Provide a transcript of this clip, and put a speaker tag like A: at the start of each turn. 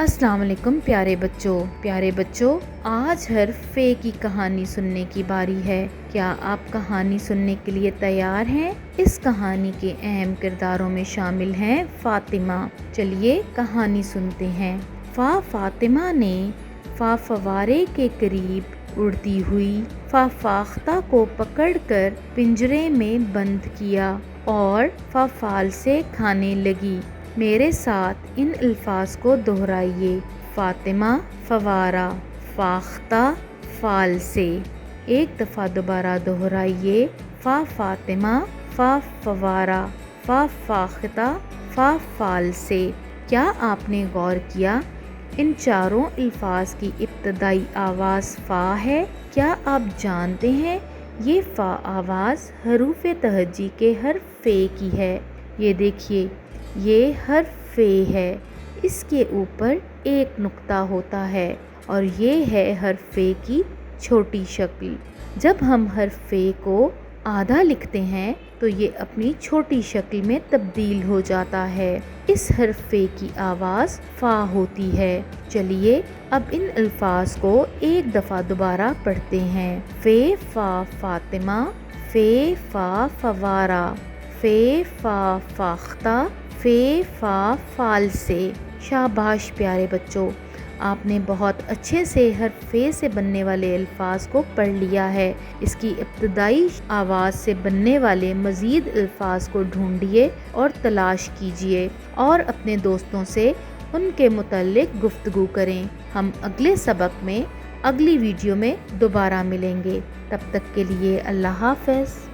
A: अस्सलाम वालेकुम प्यारे बच्चों, आज हर फे की कहानी सुनने की बारी है। क्या आप कहानी सुनने के लिए तैयार हैं? इस कहानी के अहम किरदारों में शामिल हैं फातिमा। चलिए कहानी सुनते हैं। फातिमा ने फवारे के करीब उड़ती हुई फाख्ता को पकड़कर पिंजरे में बंद किया और फाल से खाने लगी। मेरे साथ इन अल्फाज को दोहराइए। फातिमा फवारा, फाख्ता फाल से। एक दफ़ा दोबारा दोहराइए। फातिमा फवारा, फाख्ता फाल से। क्या आपने गौर किया इन चारों अल्फाज की इब्तदाई आवाज़ फ़ा है? क्या आप जानते हैं ये फ़ा आवाज़ हरूफ तहज्जी के हर्फ फ़े की है। ये देखिए, ये हर्फ फ़े है, इसके ऊपर एक नुक्ता होता है और ये है हर्फ फ़े की छोटी शक्ल। जब हम हर्फ फ़े को आधा लिखते हैं तो ये अपनी छोटी शक्ल में तब्दील हो जाता है। इस हर्फ फ़े की आवाज़ फ़ा होती है। चलिए अब इन अल्फाज को एक दफ़ा दोबारा पढ़ते हैं। फ़े फ़ा फातिमा, फ़े फ़ा फवारा, फ़े फ़ा फाख्ता, फ़े फ़ा फाल से। शाबाश प्यारे बच्चों, आपने बहुत अच्छे से हर्फ फ़े से बनने वाले अल्फाज को पढ़ लिया है। इसकी इब्तदाई आवाज़ से बनने वाले मज़ीद अल्फाज को ढूंढिए और तलाश कीजिए और अपने दोस्तों से उनके मुताल्लिक गुफ्तगू करें। हम अगले सबक में अगली वीडियो में दोबारा मिलेंगे। तब तक के लिए अल्लाह हाफ़िज़।